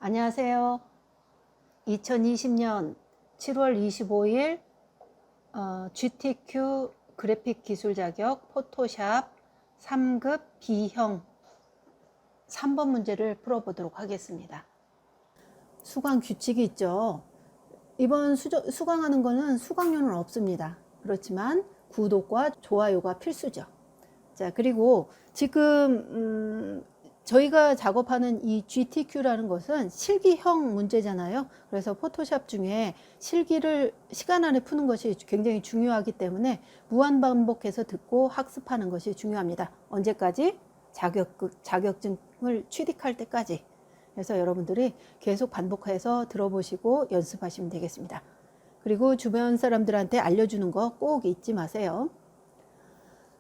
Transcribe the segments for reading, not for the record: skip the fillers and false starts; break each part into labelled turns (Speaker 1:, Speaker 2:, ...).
Speaker 1: 안녕하세요. 2020년 7월 25일 GTQ 그래픽 기술 자격 포토샵 3급 B형 3번 문제를 풀어보도록 하겠습니다. 수강 규칙이 있죠. 이번 수강하는 거는 수강료는 없습니다. 그렇지만 구독과 좋아요가 필수죠. 자, 그리고 지금 저희가 작업하는 이 GTQ라는 것은 실기형 문제잖아요. 그래서 포토샵 중에 실기를 시간 안에 푸는 것이 굉장히 중요하기 때문에 무한 반복해서 듣고 학습하는 것이 중요합니다. 언제까지? 자격증을 취득할 때까지. 그래서 여러분들이 계속 반복해서 들어보시고 연습하시면 되겠습니다. 그리고 주변 사람들한테 알려주는 거 꼭 잊지 마세요.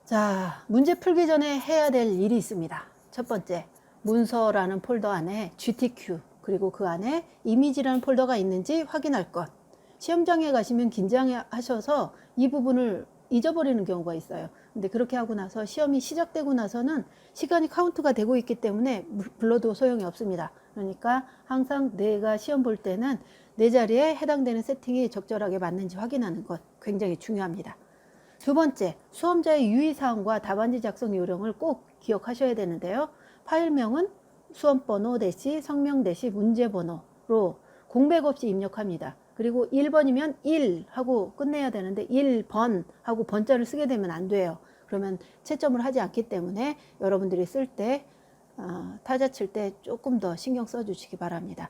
Speaker 1: 자, 문제 풀기 전에 해야 될 일이 있습니다. 첫 번째, 문서라는 폴더 안에 GTQ 그리고 그 안에 이미지라는 폴더가 있는지 확인할 것. 시험장에 가시면 긴장하셔서 이 부분을 잊어버리는 경우가 있어요. 근데 그렇게 하고 나서 시험이 시작되고 나서는 시간이 카운트가 되고 있기 때문에 불러도 소용이 없습니다. 그러니까 항상 내가 시험 볼 때는 내 자리에 해당되는 세팅이 적절하게 맞는지 확인하는 것 굉장히 중요합니다. 두 번째, 수험자의 유의사항과 답안지 작성 요령을 꼭 기억하셔야 되는데요. 파일명은 수험번호 대시 성명 대시 문제번호로 공백 없이 입력합니다. 그리고 1번이면 1 하고 끝내야 되는데 1번 하고 번자를 쓰게 되면 안 돼요. 그러면 채점을 하지 않기 때문에 여러분들이 쓸 때 타자 칠 때 조금 더 신경 써 주시기 바랍니다.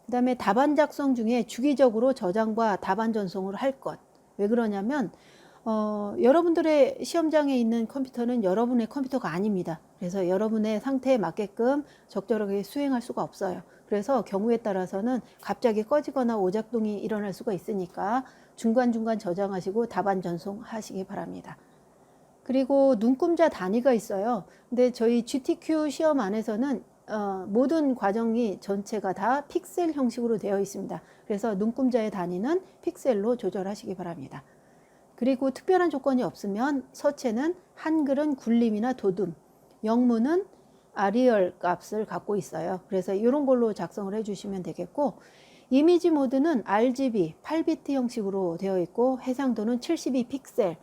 Speaker 1: 그 다음에 답안 작성 중에 주기적으로 저장과 답안 전송을 할 것. 왜 그러냐면 여러분들의 시험장에 있는 컴퓨터는 여러분의 컴퓨터가 아닙니다. 그래서 여러분의 상태에 맞게끔 적절하게 수행할 수가 없어요. 그래서 경우에 따라서는 갑자기 꺼지거나 오작동이 일어날 수가 있으니까 중간중간 저장하시고 답안 전송하시기 바랍니다. 그리고 눈금자 단위가 있어요. 근데 저희 GTQ 시험 안에서는 모든 과정이 전체가 다 픽셀 형식으로 되어 있습니다. 그래서 눈금자의 단위는 픽셀로 조절하시기 바랍니다. 그리고 특별한 조건이 없으면 서체는 한글은 굴림이나 도둠, 영문은 아리얼 값을 갖고 있어요. 그래서 이런 걸로 작성을 해주시면 되겠고, 이미지 모드는 RGB 8비트 형식으로 되어 있고 해상도는 72픽셀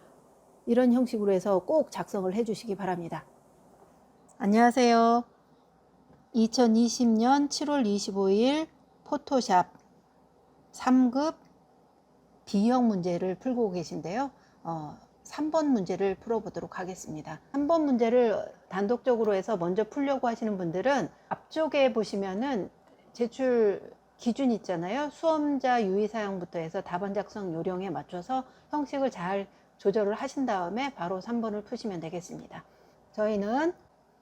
Speaker 1: 이런 형식으로 해서 꼭 작성을 해주시기 바랍니다. 안녕하세요. 2020년 7월 25일 포토샵 3급 B형 문제를 풀고 계신데요. 3번 문제를 풀어보도록 하겠습니다. 3번 문제를 단독적으로 해서 먼저 풀려고 하시는 분들은 앞쪽에 보시면은 제출 기준 있잖아요. 수험자 유의사항부터 해서 답안 작성 요령에 맞춰서 형식을 잘 조절을 하신 다음에 바로 3번을 푸시면 되겠습니다. 저희는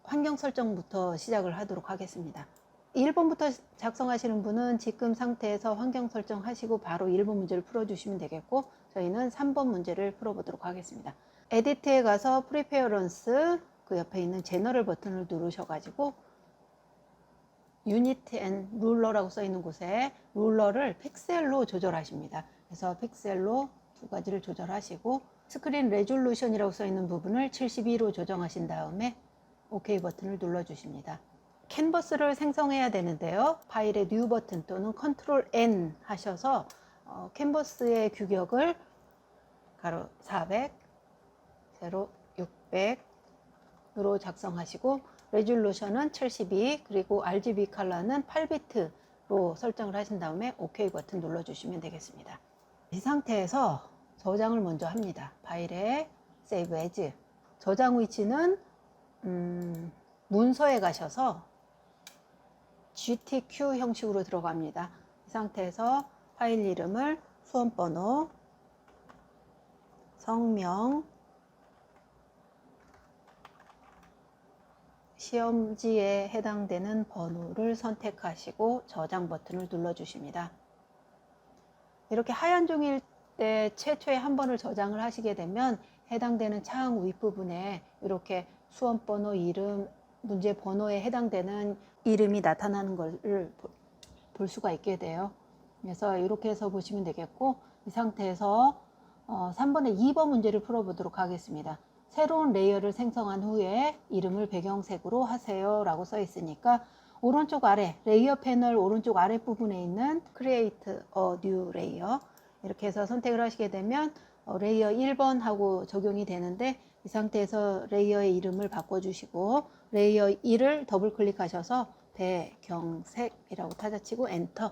Speaker 1: 환경 설정부터 시작을 하도록 하겠습니다. 1번부터 작성하시는 분은 지금 상태에서 환경 설정하시고 바로 1번 문제를 풀어주시면 되겠고, 저희는 3번 문제를 풀어보도록 하겠습니다. 에디트에 가서 프리페어런스 그 옆에 있는 제너럴 버튼을 누르셔가지고 유니트 앤 룰러라고 써 있는 곳에 룰러를 픽셀로 조절하십니다. 그래서 픽셀로 두 가지를 조절하시고 스크린 레졸루션이라고 써 있는 부분을 72로 조정하신 다음에 OK 버튼을 눌러주십니다. 캔버스를 생성해야 되는데요. 파일의 뉴 버튼 또는 컨트롤 N 하셔서 캔버스의 규격을 가로 400, 세로 600으로 작성하시고 레졸루션은 72 그리고 RGB 컬러는 8비트로 설정을 하신 다음에 OK 버튼 눌러주시면 되겠습니다. 이 상태에서 저장을 먼저 합니다. 파일에 Save As 저장 위치는 문서에 가셔서 GTQ 형식으로 들어갑니다. 이 상태에서 파일 이름을 수험번호, 성명, 시험지에 해당되는 번호를 선택하시고 저장 버튼을 눌러주십니다. 이렇게 하얀 종이일 때 최초에 한 번을 저장을 하시게 되면 해당되는 창 윗부분에 이렇게 수험번호 이름, 문제 번호에 해당되는 이름이 나타나는 것을 볼 수가 있게 돼요. 그래서 이렇게 해서 보시면 되겠고, 이 상태에서 3번의 2번 문제를 풀어보도록 하겠습니다. 새로운 레이어를 생성한 후에 이름을 배경색으로 하세요 라고 써 있으니까 오른쪽 아래 레이어 패널 오른쪽 아랫부분에 있는 Create a New Layer 이렇게 해서 선택을 하시게 되면 레이어 1번 하고 적용이 되는데, 이 상태에서 레이어의 이름을 바꿔주시고 레이어 1을 더블 클릭하셔서 배경색이라고 타자치고 엔터.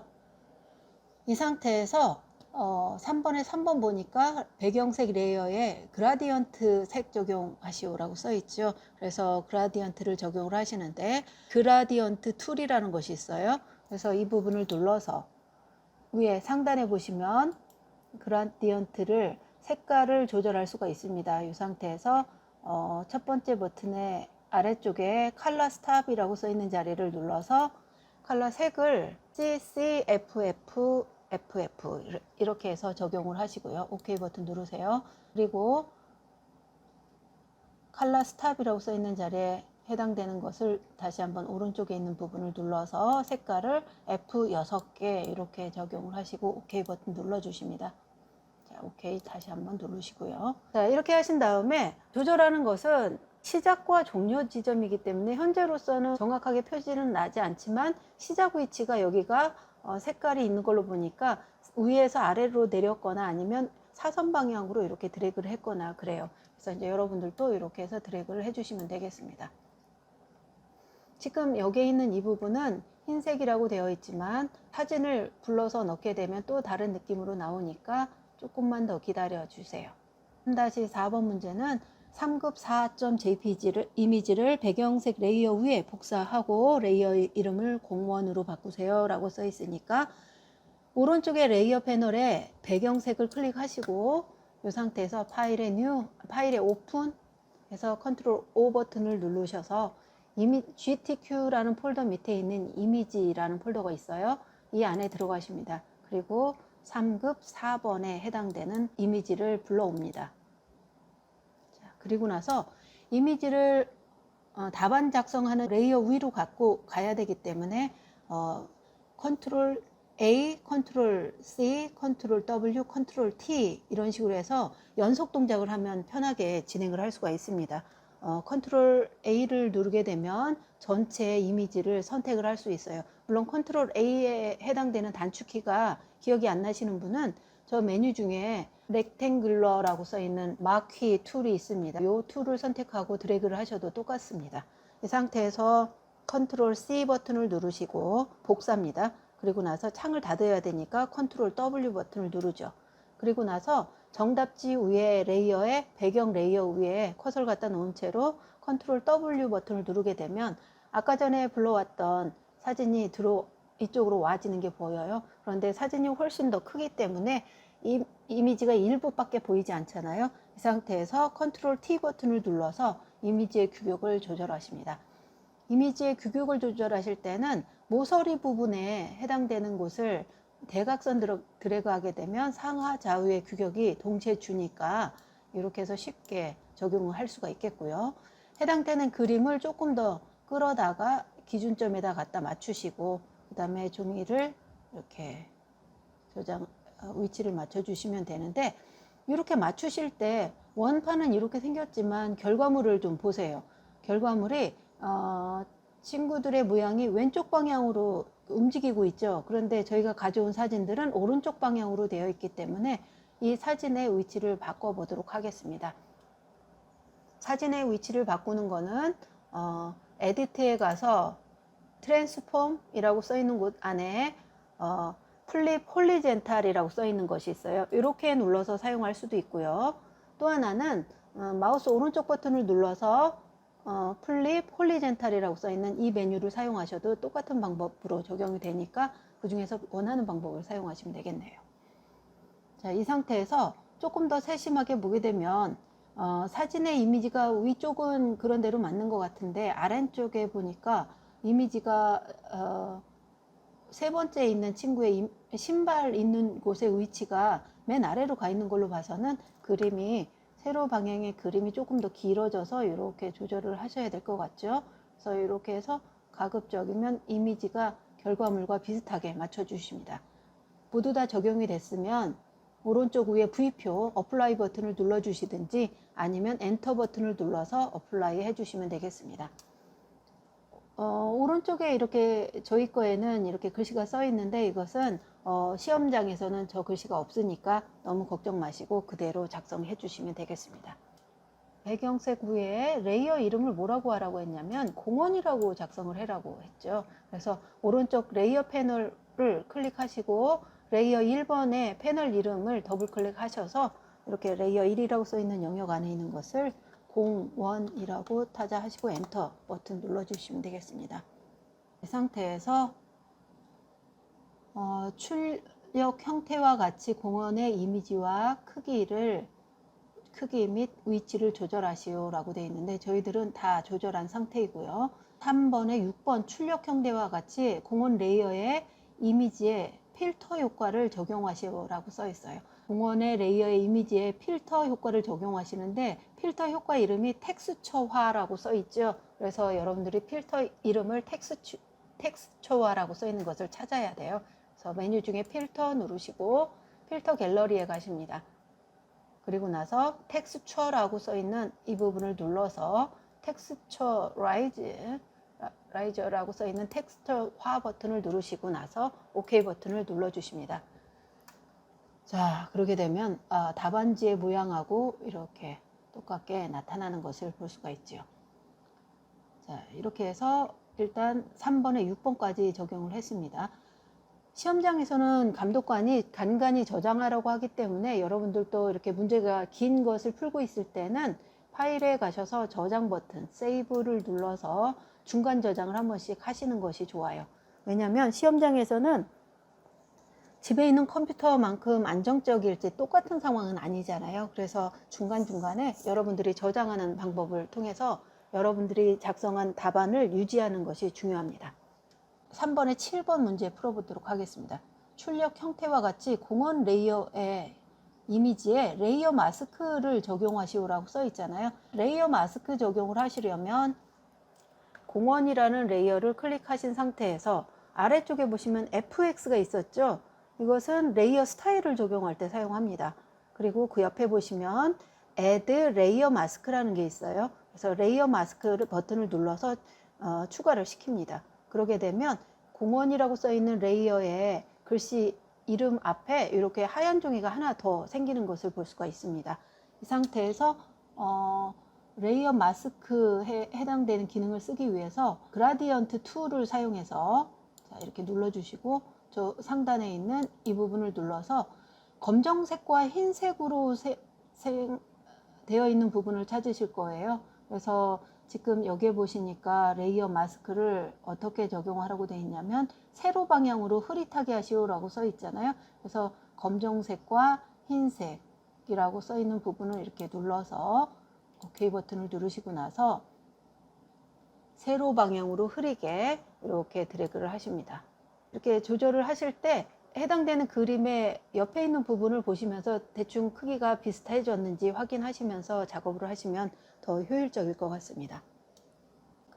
Speaker 1: 이 상태에서 3번에 3번 보니까 배경색 레이어에 그라디언트 색 적용하시오라고 써 있죠. 그래서 그라디언트를 적용을 하시는데 그라디언트 툴이라는 것이 있어요. 그래서 이 부분을 눌러서 위에 상단에 보시면 그라디언트를 색깔을 조절할 수가 있습니다. 이 상태에서 첫 번째 버튼의 아래쪽에 컬러 스탑이라고 써 있는 자리를 눌러서 컬러 색을 CCFF 이렇게 해서 적용을 하시고요. OK 버튼 누르세요. 그리고 컬러 스탑이라고 써 있는 자리에 해당되는 것을 다시 한번 오른쪽에 있는 부분을 눌러서 색깔을 F6개 이렇게 적용을 하시고 OK 버튼 눌러주십니다. 자, OK 다시 한번 누르시고요. 자, 이렇게 하신 다음에 조절하는 것은 시작과 종료 지점이기 때문에 현재로서는 정확하게 표시는 나지 않지만 시작 위치가 여기가 색깔이 있는 걸로 보니까 위에서 아래로 내렸거나 아니면 사선 방향으로 이렇게 드래그를 했거나 그래요. 그래서 이제 여러분들도 이렇게 해서 드래그를 해주시면 되겠습니다. 지금 여기에 있는 이 부분은 흰색이라고 되어 있지만 사진을 불러서 넣게 되면 또 다른 느낌으로 나오니까 조금만 더 기다려 주세요. 3-4번 문제는 3급 4.jpg를 이미지를 배경색 레이어 위에 복사하고 레이어 이름을 01으로 바꾸세요 라고 써 있으니까 오른쪽에 레이어 패널에 배경색을 클릭하시고 이 상태에서 파일에 오픈 해서 컨트롤 O 버튼을 누르셔서 GTQ라는 폴더 밑에 있는 이미지라는 폴더가 있어요. 이 안에 들어가십니다. 그리고 3급 4번에 해당되는 이미지를 불러옵니다. 자, 그리고 나서 이미지를 답안 작성하는 레이어 위로 갖고 가야 되기 때문에 컨트롤 A, 컨트롤 C, 컨트롤 W, 컨트롤 T 이런 식으로 해서 연속 동작을 하면 편하게 진행을 할 수가 있습니다. 컨트롤 A를 누르게 되면 전체 이미지를 선택을 할 수 있어요. 물론 컨트롤 A에 해당되는 단축키가 기억이 안 나시는 분은 저 메뉴 중에 렉탱글러라고 써 있는 마키 툴이 있습니다. 이 툴을 선택하고 드래그를 하셔도 똑같습니다. 이 상태에서 컨트롤 C 버튼을 누르시고 복사입니다. 그리고 나서 창을 닫아야 되니까 컨트롤 W 버튼을 누르죠. 그리고 나서 정답지 위에 레이어에 배경 레이어 위에 커서를 갖다 놓은 채로 컨트롤 W 버튼을 누르게 되면 아까 전에 불러왔던 사진이 이쪽으로 와지는 게 보여요. 그런데 사진이 훨씬 더 크기 때문에 이 이미지가 일부밖에 보이지 않잖아요. 이 상태에서 컨트롤 T 버튼을 눌러서 이미지의 규격을 조절하십니다. 이미지의 규격을 조절하실 때는 모서리 부분에 해당되는 곳을 대각선 드래그하게 되면 상하 좌우의 규격이 동시에 주니까 이렇게 해서 쉽게 적용을 할 수가 있겠고요. 해당되는 그림을 조금 더 끌어다가 기준점에다 갖다 맞추시고 그 다음에 종이를 이렇게 위치를 맞춰 주시면 되는데, 이렇게 맞추실 때 원판은 이렇게 생겼지만 결과물을 좀 보세요. 결과물이 친구들의 모양이 왼쪽 방향으로 움직이고 있죠. 그런데 저희가 가져온 사진들은 오른쪽 방향으로 되어 있기 때문에 이 사진의 위치를 바꿔 보도록 하겠습니다. 사진의 위치를 바꾸는 거는 에디트에 가서 트랜스폼이라고 써 있는 곳 안에 플립 홀리젠탈이라고 써 있는 것이 있어요. 이렇게 눌러서 사용할 수도 있고요. 또 하나는 마우스 오른쪽 버튼을 눌러서 플립 홀리젠탈이라고 써 있는 이 메뉴를 사용하셔도 똑같은 방법으로 적용이 되니까 그 중에서 원하는 방법을 사용하시면 되겠네요. 자, 이 상태에서 조금 더 세심하게 보게 되면 사진의 이미지가 위쪽은 그런 대로 맞는 것 같은데 아래쪽에 보니까 이미지가 세 번째 있는 친구의 신발 있는 곳의 위치가 맨 아래로 가 있는 걸로 봐서는 그림이 세로 방향의 그림이 조금 더 길어져서 이렇게 조절을 하셔야 될 것 같죠. 그래서 이렇게 해서 가급적이면 이미지가 결과물과 비슷하게 맞춰 주십니다. 모두 다 적용이 됐으면 오른쪽 위에 V표 어플라이 버튼을 눌러 주시든지 아니면 엔터 버튼을 눌러서 어플라이 해 주시면 되겠습니다. 오른쪽에 이렇게 저희 거에는 이렇게 글씨가 써 있는데 이것은 시험장에서는 저 글씨가 없으니까 너무 걱정 마시고 그대로 작성해 주시면 되겠습니다. 배경색 위에 레이어 이름을 뭐라고 하라고 했냐면 공원이라고 작성을 해라고 했죠. 그래서 오른쪽 레이어 패널을 클릭하시고 레이어 1번의 패널 이름을 더블 클릭하셔서 이렇게 레이어 1이라고 써 있는 영역 안에 있는 것을 공원이라고 타자하시고 엔터 버튼 눌러주시면 되겠습니다. 이 상태에서 출력 형태와 같이 공원의 이미지와 크기 및 위치를 조절하시오 라고 되어 있는데 저희들은 다 조절한 상태이고요. 3번에 6번 출력 형태와 같이 공원 레이어의 이미지에 필터 효과를 적용하시오 라고 써 있어요. 공원의 레이어의 이미지에 필터 효과를 적용하시는데 필터 효과 이름이 텍스처화라고 써 있죠. 그래서 여러분들이 필터 이름을 텍스처화라고 써 있는 것을 찾아야 돼요. 그래서 메뉴 중에 필터 누르시고 필터 갤러리에 가십니다. 그리고 나서 텍스처라고 써 있는 이 부분을 눌러서 텍스처라이저라고 써 있는 텍스처화 버튼을 누르시고 나서 OK 버튼을 눌러 주십니다. 자, 그렇게 되면 답안지의 모양하고 이렇게 똑같게 나타나는 것을 볼 수가 있죠. 자, 이렇게 해서 일단 3번에 6번까지 적용을 했습니다. 시험장에서는 감독관이 간간히 저장하라고 하기 때문에 여러분들도 이렇게 문제가 긴 것을 풀고 있을 때는 파일에 가셔서 저장 버튼, 세이브를 눌러서 중간 저장을 한 번씩 하시는 것이 좋아요. 왜냐하면 시험장에서는 집에 있는 컴퓨터만큼 안정적일지 똑같은 상황은 아니잖아요. 그래서 중간중간에 여러분들이 저장하는 방법을 통해서 여러분들이 작성한 답안을 유지하는 것이 중요합니다. 3번에 7번 문제 풀어보도록 하겠습니다. 출력 형태와 같이 공원 레이어의 이미지에 레이어 마스크를 적용하시오라고 써 있잖아요. 레이어 마스크 적용을 하시려면 공원이라는 레이어를 클릭하신 상태에서 아래쪽에 보시면 FX가 있었죠. 이것은 레이어 스타일을 적용할 때 사용합니다. 그리고 그 옆에 보시면 Add 레이어 마스크라는 게 있어요. 그래서 레이어 마스크 버튼을 눌러서 추가를 시킵니다. 그러게 되면 공원이라고 써 있는 레이어에 글씨 이름 앞에 이렇게 하얀 종이가 하나 더 생기는 것을 볼 수가 있습니다. 이 상태에서 레이어 마스크에 해당되는 기능을 쓰기 위해서 그라디언트 툴을 사용해서 자, 이렇게 눌러주시고 저 상단에 있는 이 부분을 눌러서 검정색과 흰색으로 되어 있는 부분을 찾으실 거예요. 그래서 지금 여기에 보시니까 레이어 마스크를 어떻게 적용하라고 되어 있냐면 세로 방향으로 흐릿하게 하시오라고 써 있잖아요. 그래서 검정색과 흰색이라고 써 있는 부분을 이렇게 눌러서 OK 버튼을 누르시고 나서 세로 방향으로 흐리게 이렇게 드래그를 하십니다. 이렇게 조절을 하실 때 해당되는 그림의 옆에 있는 부분을 보시면서 대충 크기가 비슷해졌는지 확인하시면서 작업을 하시면 더 효율적일 것 같습니다.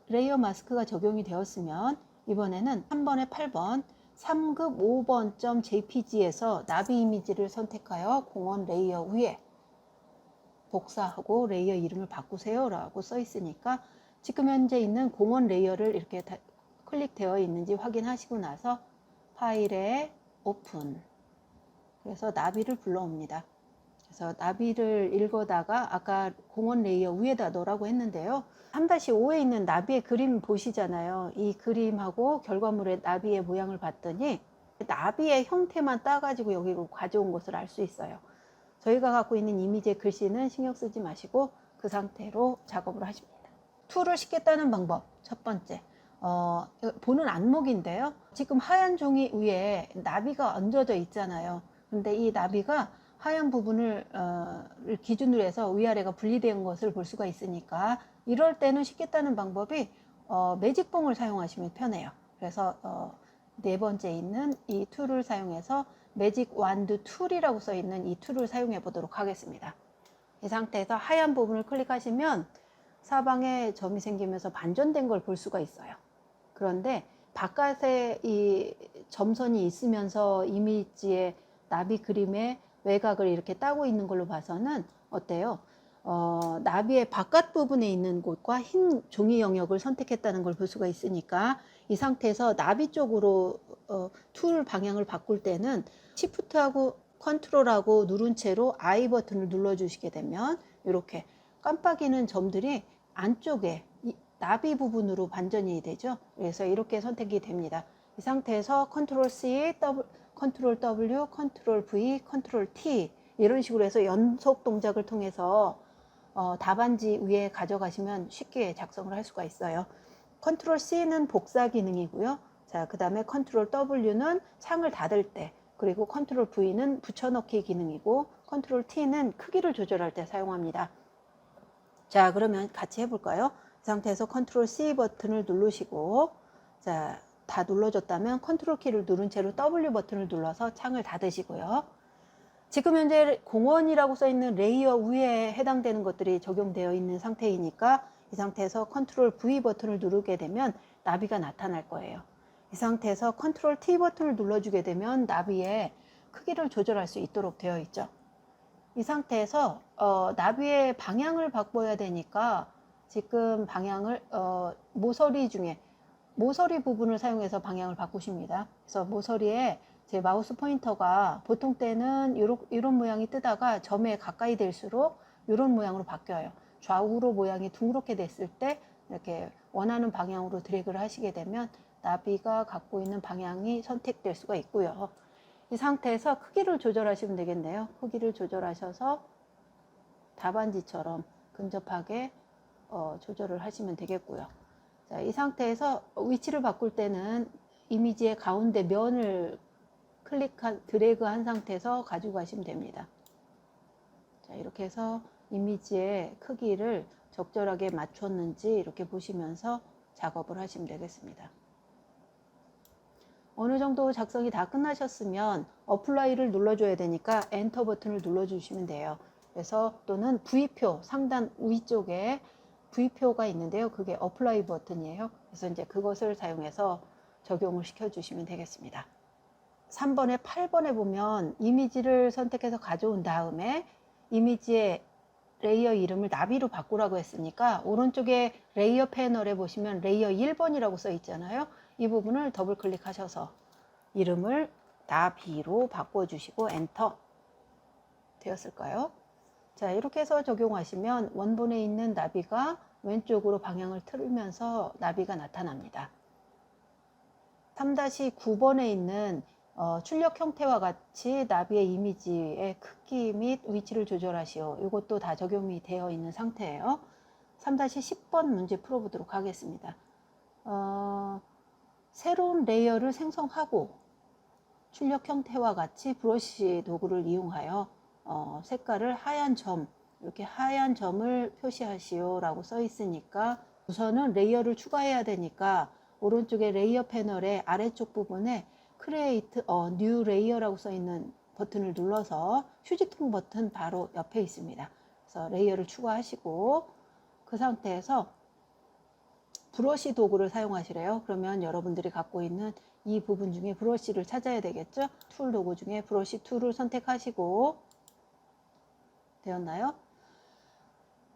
Speaker 1: 레이어 마스크가 적용이 되었으면 이번에는 3번에 8번 3급 5번.jpg에서 나비 이미지를 선택하여 공원 레이어 위에 복사하고 레이어 이름을 바꾸세요 라고 써 있으니까 지금 현재 있는 공원 레이어를 이렇게 클릭되어 있는지 확인하시고 나서 파일에 오픈, 그래서 나비를 불러옵니다. 그래서 나비를 읽어다가 아까 공원 레이어 위에다 넣으라고 했는데요. 3-5에 있는 나비의 그림 보시잖아요. 이 그림하고 결과물의 나비의 모양을 봤더니 나비의 형태만 따가지고 여기 가져온 것을 알 수 있어요. 저희가 갖고 있는 이미지의 글씨는 신경 쓰지 마시고 그 상태로 작업을 하십니다. 툴을 싣겠다는 방법 첫 번째, 보는 안목인데요. 지금 하얀 종이 위에 나비가 얹어져 있잖아요. 근데 이 나비가 하얀 부분을 기준으로 해서 위아래가 분리된 것을 볼 수가 있으니까 이럴 때는 싣겠다는 방법이 매직봉을 사용하시면 편해요. 그래서 네 번째 있는 이 툴을 사용해서 매직 완드 툴이라고 써 있는 이 툴을 사용해 보도록 하겠습니다. 이 상태에서 하얀 부분을 클릭하시면 사방에 점이 생기면서 반전된 걸 볼 수가 있어요. 그런데 바깥에 이 점선이 있으면서 이미지의 나비 그림의 외곽을 이렇게 따고 있는 걸로 봐서는 어때요? 나비의 바깥 부분에 있는 곳과 흰 종이 영역을 선택했다는 걸 볼 수가 있으니까 이 상태에서 나비 쪽으로 툴 방향을 바꿀 때는 시프트하고 컨트롤하고 누른 채로 I 버튼을 눌러 주시게 되면 이렇게 깜빡이는 점들이 안쪽에 나비 부분으로 반전이 되죠. 그래서 이렇게 선택이 됩니다. 이 상태에서 컨트롤 C, 컨트롤 W, 컨트롤 V, 컨트롤 T 이런 식으로 해서 연속 동작을 통해서 답안지 위에 가져가시면 쉽게 작성을 할 수가 있어요. 컨트롤 C는 복사 기능이고요. 자, 그 다음에 컨트롤 W는 창을 닫을 때, 그리고 컨트롤 V는 붙여넣기 기능이고, 컨트롤 T는 크기를 조절할 때 사용합니다. 자, 그러면 같이 해볼까요? 이 상태에서 컨트롤 C 버튼을 누르시고, 자, 다 눌러줬다면 컨트롤 키를 누른 채로 W 버튼을 눌러서 창을 닫으시고요. 지금 현재 공원이라고 써 있는 레이어 위에 해당되는 것들이 적용되어 있는 상태이니까 이 상태에서 컨트롤 V 버튼을 누르게 되면 나비가 나타날 거예요. 이 상태에서 컨트롤 T 버튼을 눌러주게 되면 나비의 크기를 조절할 수 있도록 되어 있죠. 이 상태에서 나비의 방향을 바꿔야 되니까 지금 방향을 모서리 중에 모서리 부분을 사용해서 방향을 바꾸십니다. 그래서 모서리에 제 마우스 포인터가 보통 때는 이런 모양이 뜨다가 점에 가까이 될수록 이런 모양으로 바뀌어요. 좌우로 모양이 둥그렇게 됐을 때 이렇게 원하는 방향으로 드래그를 하시게 되면 나비가 갖고 있는 방향이 선택될 수가 있고요. 이 상태에서 크기를 조절하시면 되겠네요. 크기를 조절하셔서 답안지처럼 근접하게 조절을 하시면 되겠고요. 자, 이 상태에서 위치를 바꿀 때는 이미지의 가운데 면을 드래그한 상태에서 가지고 가시면 됩니다. 자, 이렇게 해서 이미지의 크기를 적절하게 맞췄는지 이렇게 보시면서 작업을 하시면 되겠습니다. 어느 정도 작성이 다 끝나셨으면 어플라이를 눌러줘야 되니까 엔터 버튼을 눌러주시면 돼요. 그래서 또는 V표 상단 위쪽에 V표가 있는데요. 그게 어플라이 버튼이에요. 그래서 이제 그것을 사용해서 적용을 시켜주시면 되겠습니다. 3번에 8번에 보면 이미지를 선택해서 가져온 다음에 이미지의 레이어 이름을 나비로 바꾸라고 했으니까 오른쪽에 레이어 패널에 보시면 레이어 1번이라고 써 있잖아요. 이 부분을 더블 클릭하셔서 이름을 나비로 바꿔주시고 엔터 되었을까요? 자, 이렇게 해서 적용하시면 원본에 있는 나비가 왼쪽으로 방향을 틀면서 나비가 나타납니다. 3-9번에 있는 출력 형태와 같이 나비의 이미지의 크기 및 위치를 조절하시오. 이것도 다 적용이 되어 있는 상태예요. 3-10번 문제 풀어보도록 하겠습니다. 새로운 레이어를 생성하고 출력 형태와 같이 브러쉬 도구를 이용하여 색깔을 하얀 점, 이렇게 하얀 점을 표시하시오 라고 써 있으니까 우선은 레이어를 추가해야 되니까 오른쪽에 레이어 패널의 아래쪽 부분에 Create a New Layer라고 써 있는 버튼을 눌러서 휴지통 버튼 바로 옆에 있습니다. 그래서 레이어를 추가하시고 그 상태에서 브러쉬 도구를 사용하시래요. 그러면 여러분들이 갖고 있는 이 부분 중에 브러쉬를 찾아야 되겠죠. 툴 도구 중에 브러쉬 툴을 선택하시고 되었나요?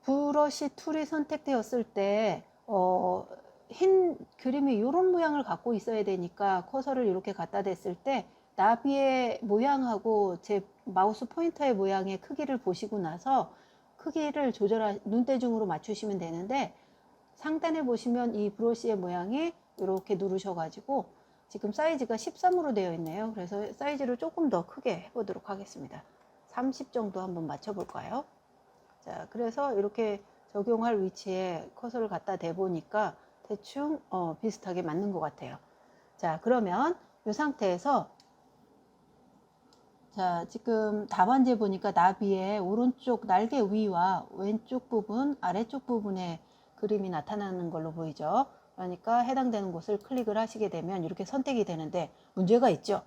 Speaker 1: 브러쉬 툴이 선택되었을 때 흰 그림이 이런 모양을 갖고 있어야 되니까 커서를 이렇게 갖다 댔을 때 나비의 모양하고 제 마우스 포인터의 모양의 크기를 보시고 나서 크기를 눈대중으로 맞추시면 되는데 상단에 보시면 이 브러쉬의 모양이 이렇게 누르셔가지고 지금 사이즈가 13으로 되어 있네요. 그래서 사이즈를 조금 더 크게 해보도록 하겠습니다. 30 정도 한번 맞춰볼까요? 자, 그래서 이렇게 적용할 위치에 커서를 갖다 대보니까 대충 비슷하게 맞는 것 같아요. 자, 그러면 이 상태에서 자, 지금 답안지에 보니까 나비의 오른쪽 날개 위와 왼쪽 부분, 아래쪽 부분에 그림이 나타나는 걸로 보이죠. 그러니까 해당되는 곳을 클릭을 하시게 되면 이렇게 선택이 되는데 문제가 있죠.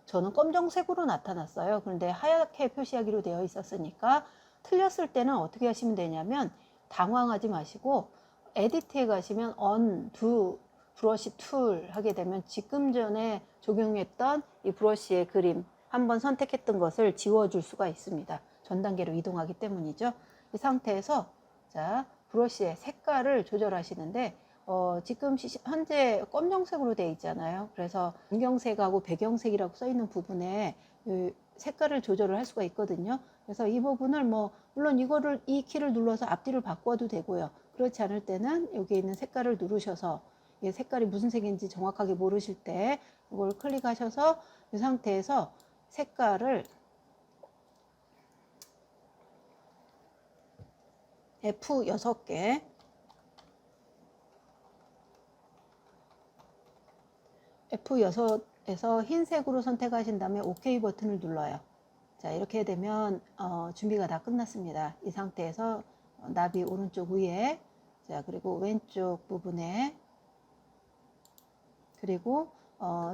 Speaker 1: 저는 검정색으로 나타났어요. 그런데 하얗게 표시하기로 되어 있었으니까 틀렸을 때는 어떻게 하시면 되냐면 당황하지 마시고 에디트에 가시면 언두 브러쉬 툴 하게 되면 지금 전에 적용했던 이 브러쉬의 그림 한번 선택했던 것을 지워줄 수가 있습니다. 전 단계로 이동하기 때문이죠. 이 상태에서 자, 브러쉬의 색깔을 조절하시는데 지금 현재 검정색으로 되어 있잖아요. 그래서 안경색하고 배경색이라고 써 있는 부분에 색깔을 조절을 할 수가 있거든요. 그래서 이 부분을 물론 이 키를 눌러서 앞뒤를 바꿔도 되고요. 그렇지 않을 때는 여기 있는 색깔을 누르셔서 이 색깔이 무슨 색인지 정확하게 모르실 때 이걸 클릭하셔서 이 상태에서 색깔을 F6개 F6에서 흰색으로 선택하신 다음에 OK 버튼을 눌러요. 자, 이렇게 되면 준비가 다 끝났습니다. 이 상태에서 나비 오른쪽 위에, 자, 그리고 왼쪽 부분에, 그리고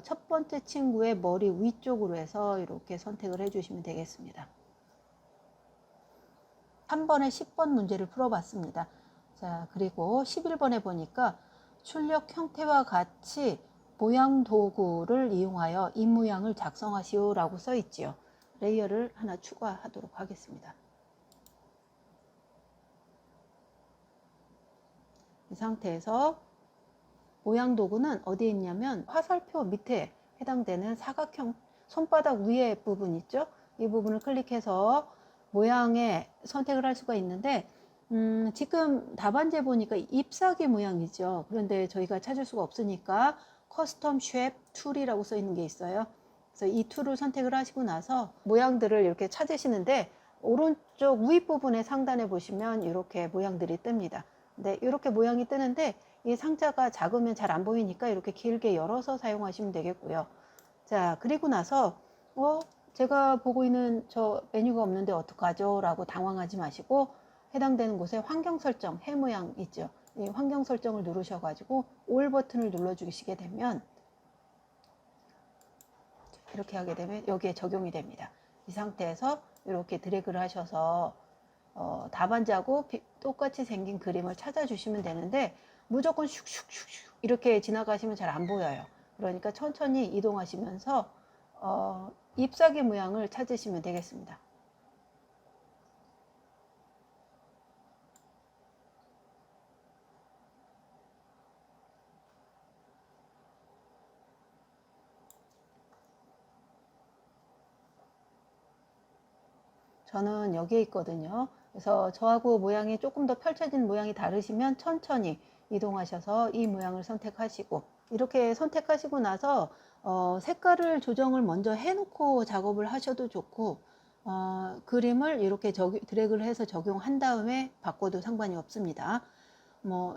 Speaker 1: 첫 번째 친구의 머리 위쪽으로 해서 이렇게 선택을 해주시면 되겠습니다. 3번에 10번 문제를 풀어봤습니다. 자, 그리고 11번에 보니까 출력 형태와 같이 모양 도구를 이용하여 이 모양을 작성하시오 라고 써 있지요. 레이어를 하나 추가하도록 하겠습니다. 이 상태에서 모양 도구는 어디에 있냐면 화살표 밑에 해당되는 사각형 손바닥 위에 부분 있죠? 이 부분을 클릭해서 모양에 선택을 할 수가 있는데 지금 답안지에 보니까 잎사귀 모양이죠. 그런데 저희가 찾을 수가 없으니까 커스텀 쉐입 툴이라고 써 있는 게 있어요. 그래서 이 툴을 선택을 하시고 나서 모양들을 이렇게 찾으시는데 오른쪽 윗부분에 상단에 보시면 이렇게 모양들이 뜹니다. 근데 이렇게 모양이 뜨는데 이 상자가 작으면 잘 안 보이니까 이렇게 길게 열어서 사용하시면 되겠고요. 자, 그리고 나서 제가 보고 있는 저 메뉴가 없는데 어떡하죠? 라고 당황하지 마시고 해당되는 곳에 환경 설정, 해 모양 있죠? 이 환경 설정을 누르셔가지고 올 버튼을 눌러주시게 되면 이렇게 하게 되면 여기에 적용이 됩니다. 이 상태에서 이렇게 드래그를 하셔서 답안지하고 똑같이 생긴 그림을 찾아주시면 되는데 무조건 슉슉슉슉 이렇게 지나가시면 잘 안 보여요. 그러니까 천천히 이동하시면서 잎사귀 모양을 찾으시면 되겠습니다. 저는 여기에 있거든요. 그래서 저하고 모양이 조금 더 펼쳐진 모양이 다르시면 천천히 이동하셔서 이 모양을 선택하시고 이렇게 선택하시고 나서 색깔을 조정을 먼저 해놓고 작업을 하셔도 좋고 그림을 이렇게 드래그를 해서 적용한 다음에 바꿔도 상관이 없습니다.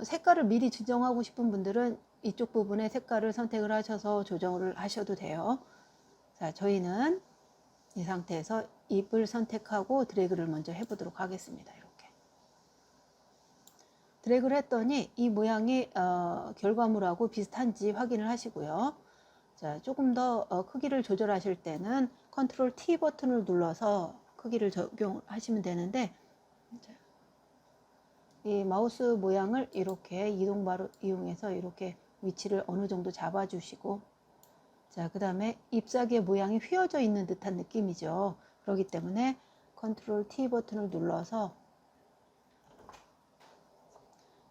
Speaker 1: 색깔을 미리 지정하고 싶은 분들은 이쪽 부분에 색깔을 선택을 하셔서 조정을 하셔도 돼요. 자, 저희는 이 상태에서 잎을 선택하고 드래그를 먼저 해보도록 하겠습니다. 이렇게 드래그를 했더니 이 모양이 결과물하고 비슷한지 확인을 하시고요. 자, 조금 더 크기를 조절하실 때는 컨트롤 T 버튼을 눌러서 크기를 적용하시면 되는데 이 마우스 모양을 이렇게 이동바로 이용해서 이렇게 위치를 어느 정도 잡아주시고 자, 그 다음에 잎사귀의 모양이 휘어져 있는 듯한 느낌이죠. 그렇기 때문에 컨트롤 T 버튼을 눌러서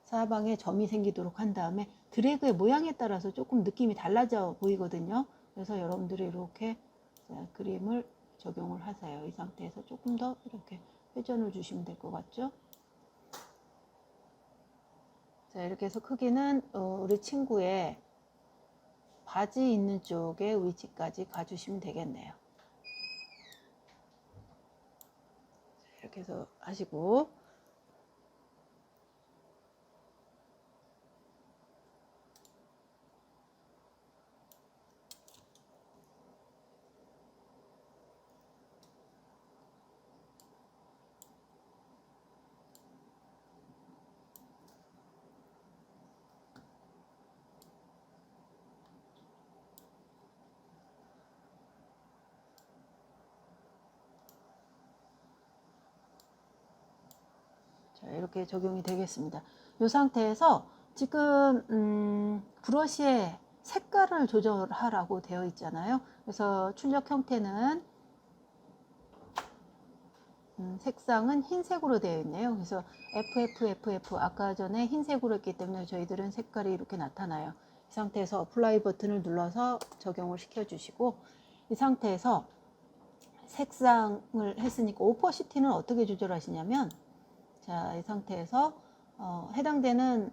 Speaker 1: 사방에 점이 생기도록 한 다음에 드래그의 모양에 따라서 조금 느낌이 달라져 보이거든요. 그래서 여러분들이 이렇게 그림을 적용을 하세요. 이 상태에서 조금 더 이렇게 회전을 주시면 될 것 같죠? 자, 이렇게 해서 크기는 우리 친구의 바지 있는 쪽의 위치까지 가주시면 되겠네요. 이렇게 해서 하시고 자, 이렇게 적용이 되겠습니다. 이 상태에서 지금 브러쉬의 색깔을 조절하라고 되어 있잖아요. 그래서 출력 형태는 색상은 흰색으로 되어 있네요. 그래서 FFFF 아까 전에 흰색으로 했기 때문에 저희들은 색깔이 이렇게 나타나요. 이 상태에서 어플라이 버튼을 눌러서 적용을 시켜주시고, 이 상태에서 색상을 했으니까 오퍼시티는 어떻게 조절하시냐면, 자, 이 상태에서 해당되는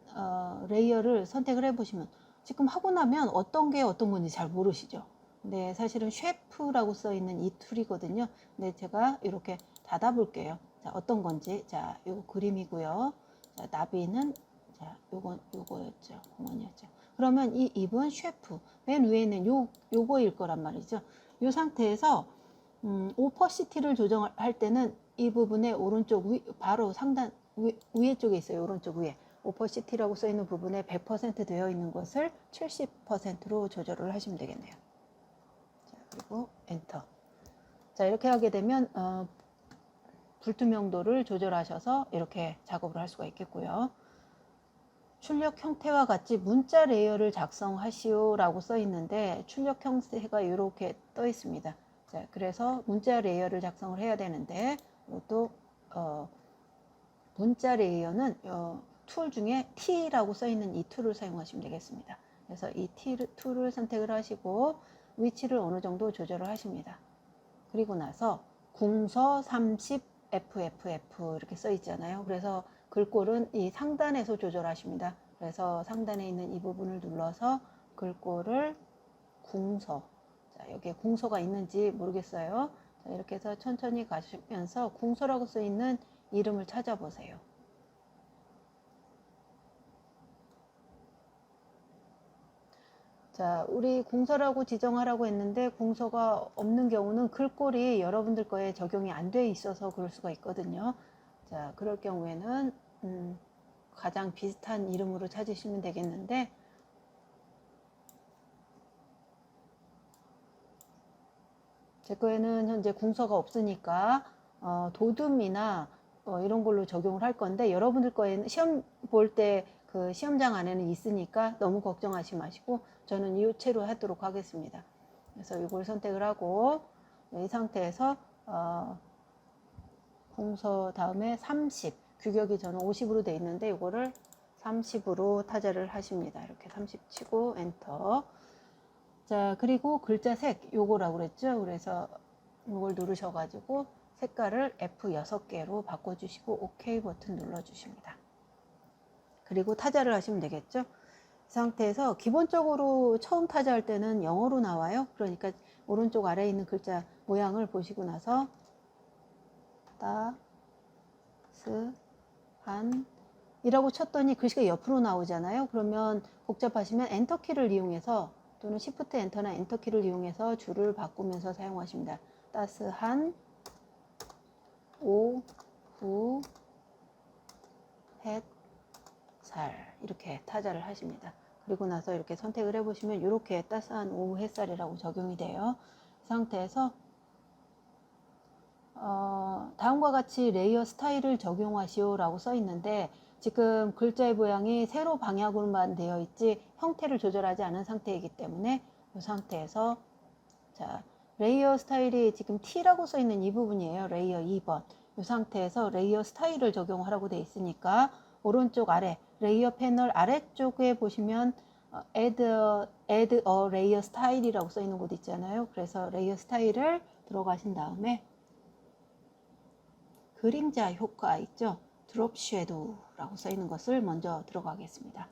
Speaker 1: 레이어를 선택을 해보시면, 지금 하고 나면 어떤 게 어떤 건지 잘 모르시죠. 근데 사실은 쉐프라고 써 있는 이 툴이거든요. 근데 제가 이렇게 닫아 볼게요. 자, 어떤 건지. 자, 요거 그림이고요. 자, 나비는, 자, 요거였죠. 공원이었죠. 그러면 이 잎은 쉐프. 맨 위에 있는 요거일 거란 말이죠. 요 상태에서, 오퍼시티를 조정할 때는 이 부분의 오른쪽 바로 상단, 위에 쪽에 있어요. 오른쪽 위에. 오퍼시티라고 써 있는 부분에 100% 되어 있는 것을 70%로 조절을 하시면 되겠네요. 자, 그리고 엔터. 자, 이렇게 하게 되면 불투명도를 조절하셔서 이렇게 작업을 할 수가 있겠고요. 출력 형태와 같이 문자 레이어를 작성하시오 라고 써 있는데, 출력 형태가 이렇게 떠 있습니다. 자, 그래서 문자 레이어를 작성을 해야 되는데, 이것도 문자 레이어는 툴 중에 T라고 써 있는 이 툴을 사용하시면 되겠습니다. 그래서 이 툴을 선택을 하시고 위치를 어느 정도 조절을 하십니다. 그리고 나서 궁서 30FFF 이렇게 써 있잖아요. 그래서 글꼴은 이 상단에서 조절하십니다. 그래서 상단에 있는 이 부분을 눌러서 글꼴을 궁서, 자, 여기에 궁서가 있는지 모르겠어요. 자, 이렇게 해서 천천히 가시면서 궁서라고 써 있는 이름을 찾아보세요. 자, 우리 궁서라고 지정하라고 했는데 궁서가 없는 경우는 글꼴이 여러분들 거에 적용이 안 돼 있어서 그럴 수가 있거든요. 자, 그럴 경우에는 가장 비슷한 이름으로 찾으시면 되겠는데, 제 거에는 현재 궁서가 없으니까 도둠이나 이런 걸로 적용을 할 건데, 여러분들 거에는 시험 볼 때 그 시험장 안에는 있으니까 너무 걱정하지 마시고 저는 이 채로 하도록 하겠습니다. 그래서 이걸 선택을 하고 이 상태에서 궁서 다음에 30, 규격이 저는 50으로 돼 있는데 이거를 30으로 타자를 하십니다. 이렇게 30 치고 엔터. 자, 그리고 글자 색 요거라고 그랬죠. 그래서 이걸 누르셔가지고 색깔을 F6개로 바꿔주시고 OK 버튼 눌러주십니다. 그리고 타자를 하시면 되겠죠. 이 상태에서 기본적으로 처음 타자할 때는 영어로 나와요. 그러니까 오른쪽 아래에 있는 글자 모양을 보시고 나서 한 이라고 쳤더니 글씨가 옆으로 나오잖아요. 그러면 복잡하시면 엔터키를 이용해서 또는 Shift 엔터나 엔터키를 이용해서 줄을 바꾸면서 사용하십니다. 따스한 오후 햇살 이렇게 타자를 하십니다. 그리고 나서 이렇게 선택을 해보시면 이렇게 따스한 오후 햇살이라고 적용이 돼요. 이 상태에서 다음과 같이 레이어 스타일을 적용하시오 라고 써 있는데, 지금 글자의 모양이 세로 방향으로만 되어 있지 형태를 조절하지 않은 상태이기 때문에 이 상태에서, 자, 레이어 스타일이 지금 T라고 써 있는 이 부분이에요. 레이어 2번. 이 상태에서 레이어 스타일을 적용하라고 되어 있으니까 오른쪽 아래 레이어 패널 아래쪽에 보시면 add a layer style이라고 써 있는 곳 있잖아요. 그래서 레이어 스타일을 들어가신 다음에 그림자 효과 있죠. 드롭 섀도우라고 써 있는 것을 먼저 들어가겠습니다.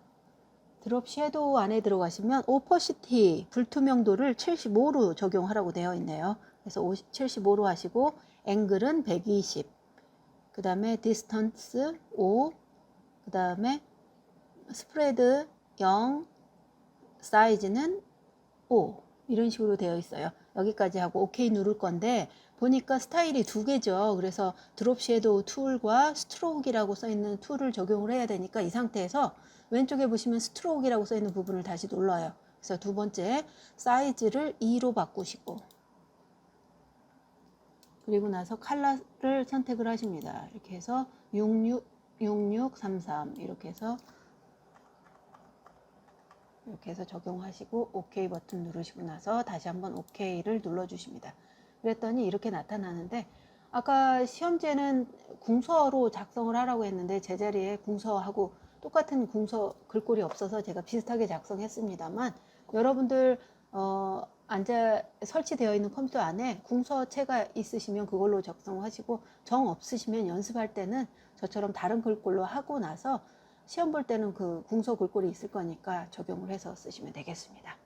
Speaker 1: 드롭 섀도우 안에 들어가시면 오퍼시티 불투명도를 75로 적용하라고 되어 있네요. 그래서 75로 하시고 앵글은 120, 그 다음에 디스턴스 5, 그 다음에 스프레드 0, 사이즈는 5 이런 식으로 되어 있어요. 여기까지 하고 OK 누를 건데 보니까 스타일이 두 개죠. 그래서 드롭 섀도우 툴과 스트로크이라고 써 있는 툴을 적용을 해야 되니까 이 상태에서 왼쪽에 보시면 스트로크이라고 써 있는 부분을 다시 눌러요. 그래서 두 번째 사이즈를 2로 바꾸시고, 그리고 나서 컬러를 선택을 하십니다. 이렇게 해서 6633 이렇게 해서 적용하시고 OK 버튼 누르시고 나서 다시 한번 OK를 눌러주십니다. 그랬더니 이렇게 나타나는데 아까 시험지에는 궁서로 작성을 하라고 했는데 제자리에 궁서하고 똑같은 궁서 글꼴이 없어서 제가 비슷하게 작성했습니다만, 여러분들 앉아 설치되어 있는 컴퓨터 안에 궁서체가 있으시면 그걸로 작성하시고, 정 없으시면 연습할 때는 저처럼 다른 글꼴로 하고 나서 시험 볼 때는 그 궁서 글꼴이 있을 거니까 적용을 해서 쓰시면 되겠습니다.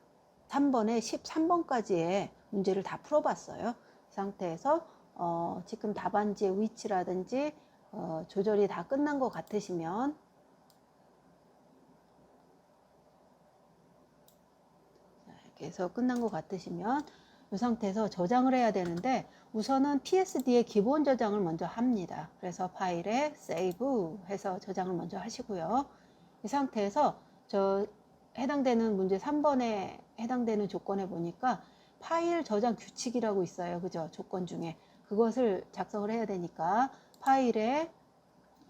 Speaker 1: 3번에 13번까지의 문제를 다 풀어봤어요. 이 상태에서 지금 답안지의 위치라든지 조절이 다 끝난 것 같으시면 이렇게 해서 끝난 것 같으시면 이 상태에서 저장을 해야 되는데, 우선은 PSD의 기본 저장을 먼저 합니다. 그래서 파일에 Save 해서 저장을 먼저 하시고요. 이 상태에서 해당되는 문제 3번에 해당되는 조건에 보니까 파일 저장 규칙이라고 있어요. 그죠? 조건 중에. 그것을 작성을 해야 되니까 파일에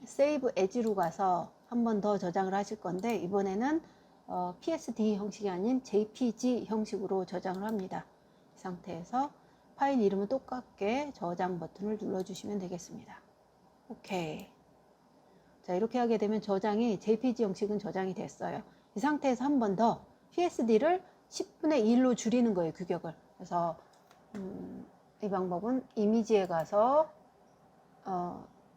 Speaker 1: Save As로 가서 한 번 더 저장을 하실 건데, 이번에는 PSD 형식이 아닌 JPG 형식으로 저장을 합니다. 이 상태에서 파일 이름은 똑같게 저장 버튼을 눌러주시면 되겠습니다. 오케이. 자, 이렇게 하게 되면 저장이 JPG 형식은 저장이 됐어요. 이 상태에서 한 번 더 PSD를 10분의 1로 줄이는 거예요, 규격을. 그래서 이 방법은 이미지에 가서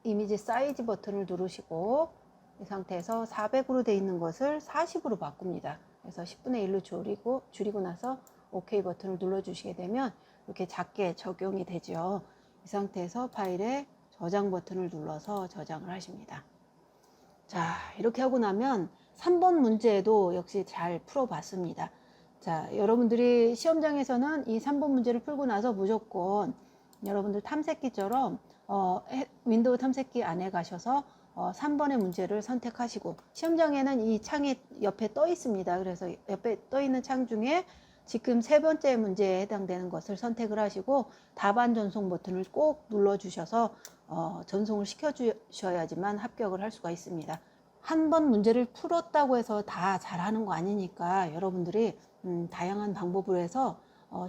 Speaker 1: 이미지 사이즈 버튼을 누르시고, 이 상태에서 400으로 되어 있는 것을 40으로 바꿉니다. 그래서 10분의 1로 줄이고 나서 OK 버튼을 눌러주시게 되면 이렇게 작게 적용이 되죠. 이 상태에서 파일에 저장 버튼을 눌러서 저장을 하십니다. 자, 이렇게 하고 나면 3번 문제도 역시 잘 풀어봤습니다. 자, 여러분들이 시험장에서는 이 3번 문제를 풀고 나서 무조건 여러분들 탐색기처럼 윈도우 탐색기 안에 가셔서 3번의 문제를 선택하시고, 시험장에는 이 창이 옆에 떠 있습니다. 그래서 옆에 떠 있는 창 중에 지금 세 번째 문제에 해당되는 것을 선택을 하시고 답안 전송 버튼을 꼭 눌러 주셔서 전송을 시켜 주셔야지만 합격을 할 수가 있습니다. 한 번 문제를 풀었다고 해서 다 잘하는 거 아니니까 여러분들이 다양한 방법으로 해서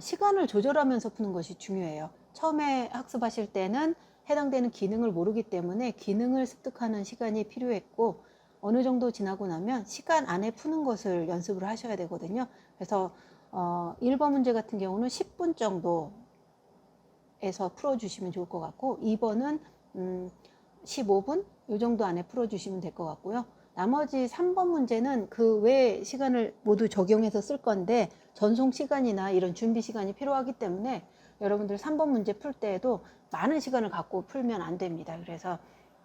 Speaker 1: 시간을 조절하면서 푸는 것이 중요해요. 처음에 학습하실 때는 해당되는 기능을 모르기 때문에 기능을 습득하는 시간이 필요했고, 어느 정도 지나고 나면 시간 안에 푸는 것을 연습을 하셔야 되거든요. 그래서 1번 문제 같은 경우는 10분 정도에서 풀어주시면 좋을 것 같고, 2번은 15분 이 정도 안에 풀어주시면 될 것 같고요. 나머지 3번 문제는 그 외 시간을 모두 적용해서 쓸 건데, 전송 시간이나 이런 준비 시간이 필요하기 때문에 여러분들 3번 문제 풀 때에도 많은 시간을 갖고 풀면 안 됩니다. 그래서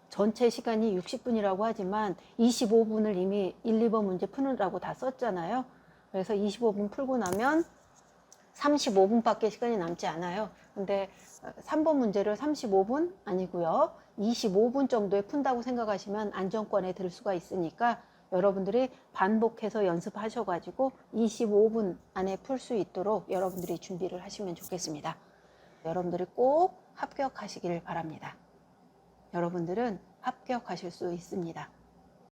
Speaker 1: 전체 시간이 60분이라고 하지만 25분을 이미 1, 2번 문제 푸느라고 다 썼잖아요. 그래서 25분 풀고 나면 35분밖에 시간이 남지 않아요. 근데 3번 문제를 35분 아니고요, 25분 정도에 푼다고 생각하시면 안정권에 들 수가 있으니까 여러분들이 반복해서 연습하셔가지고 25분 안에 풀 수 있도록 여러분들이 준비를 하시면 좋겠습니다. 여러분들이 꼭 합격하시길 바랍니다. 여러분들은 합격하실 수 있습니다.